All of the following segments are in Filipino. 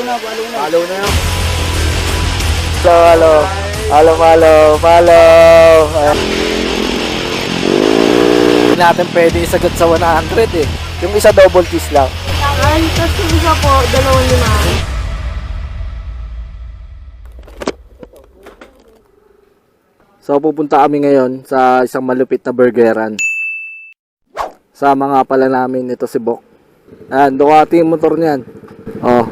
Follow na yun. Follow. Hindi natin pwede isagot sa 100 eh. Yung isa double cheese lang. Ay, tapos yung isa po, 2.5. So pupunta kami ngayon sa isang malupit na burgeran. Sama nga pala namin ito si Bok. Ayan, Ducati yung motor niyan. Oh.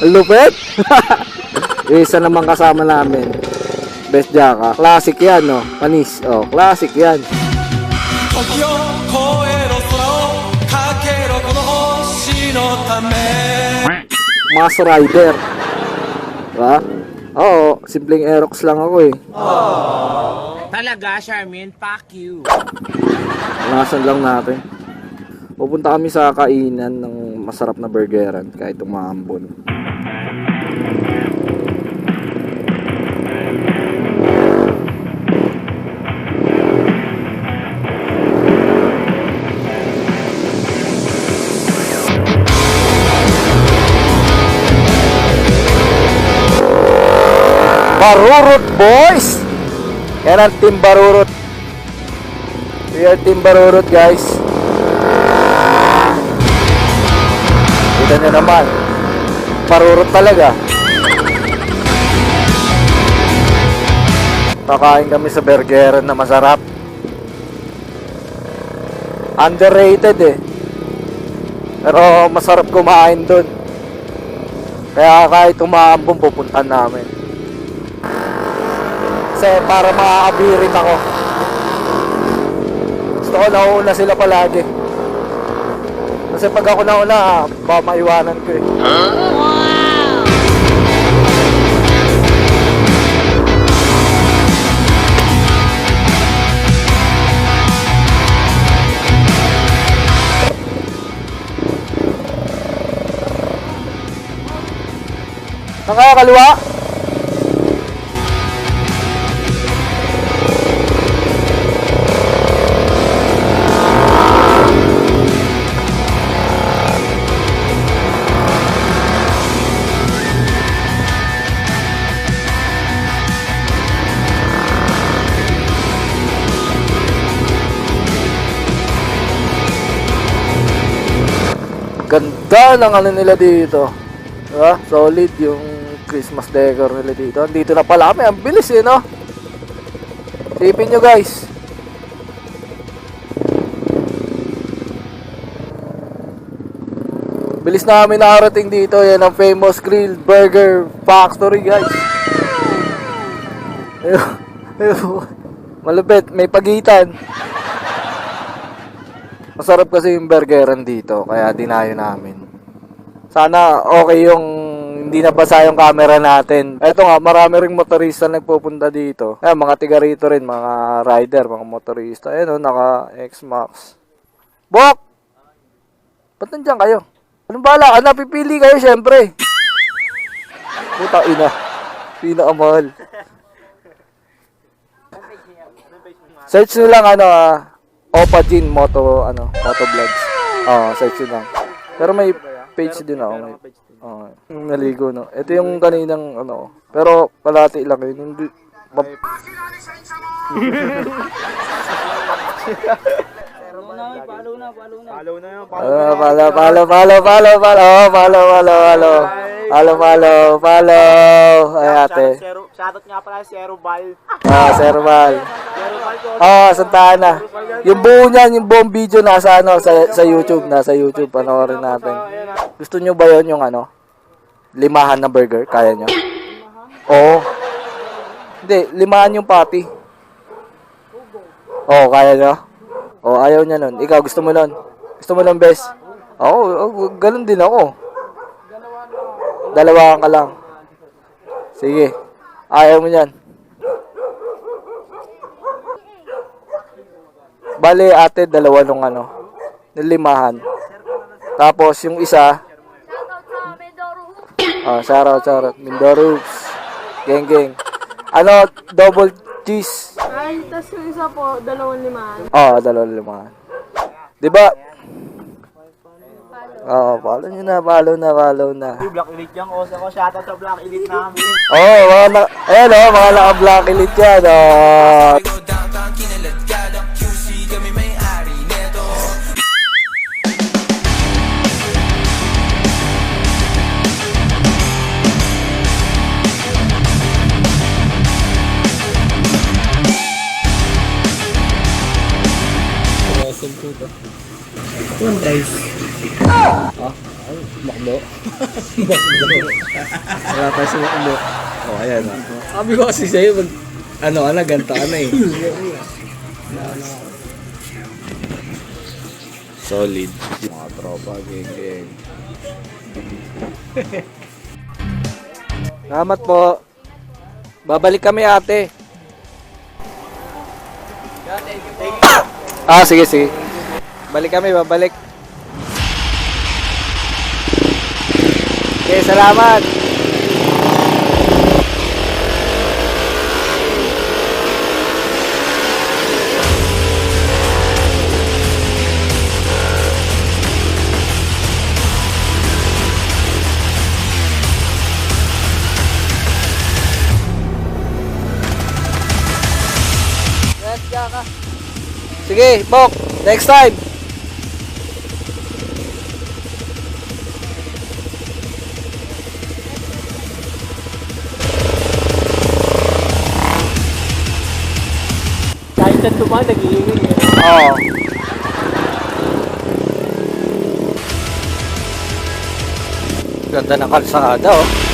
Lupit! Isa naman kasama namin. Best Jaka. Classic yan, no? Panis. Oh, classic yan. Mass Rider. Diba? Oo, simpleng Aerox lang ako eh. Talaga, Charmin, fuck you. Lasan lang natin. Pupunta kami sa kainan ng masarap na burgeran kahit umahambon. Barurut boys! Yan ang Team Barurut. We are Team Barurut guys. Kita nyo naman, Barurut talaga. Pakain kami sa burgeran na masarap. Underrated eh. Pero masarap kumain dun. Kaya kahit umaambong pupuntahan namin. Kasi para makakabirit ako. Gusto ko nauna sila palagi. Kasi pag ako nauna, baka maiwanan ko eh. Wow! Saan kaya kaliwa? Ganda ng ano nila dito. Diba? Solid yung Christmas decor nila dito. Dito na pala kami. Ang bilis eh, no? Sipin nyo guys. Bilis namin nakarating dito. Yan ang famous Grill Burger Factory guys. Malupit. May pagitan. Masarap kasi yung burgeran dito, kaya dinayo namin. Sana okay yung hindi nabasa yung camera natin. Eto nga, marami ring motorista nagpupunta dito. Ayan, mga tiga rito rin, mga rider, mga motorista. Ayan o, naka X-Max. Bok! Ba't nandiyan kayo? Anong bala ka? Napipili kayo syempre. Puta ina. Pinakamahal. Search nyo lang Opa Jean Moto Vlogs. Search nyo lang. Pero may page din ako. Naligo no. Ito yung kaninang pero kalati lang yun. Hindi follow. Ay ate. Shoutout nga pala si Serobal. Serobal. Santa Ana. Yung buo niyan, yung buong video nasa sa YouTube, panoorin natin. Gusto niyo ba 'yon yung limahan na burger? Kaya niyo? Oo. Hindi, limahan yung patty. Oo, kaya niyo? Oo, ayaw niya nun. Ikaw, gusto mo nun? Gusto mo nun, bes? Oo, ganun din ako. Dalawa ka lang. Sige. Ayaw mo yan. Bale, ate, dalawa nung nilimahan. Tapos, yung isa, shoutout. Mindoro. Geng. Double cheese. Ay, tas yung isa po, 2.5. Oo, 2.5. Diba? Oo, follow nyo na, follow na. Uy, Black Elite yung osa ko. Shoutout sa Black Elite namin. Oo, ayan o, mga naka-black elite yan. Oh. Wala pa sa maklo. Oh, ayan. Sabi ko kasi sa'yo, ganta ka na eh. Solid. Mga tropa, geng. Salamat po. Babalik kami, ate. Sige. Balik kami, babalik. Okay, salamat. Sige, Bok. Next time. Kahit sa tuba, nag-iingay eh. Oo. Ganda ng kalsada, oh.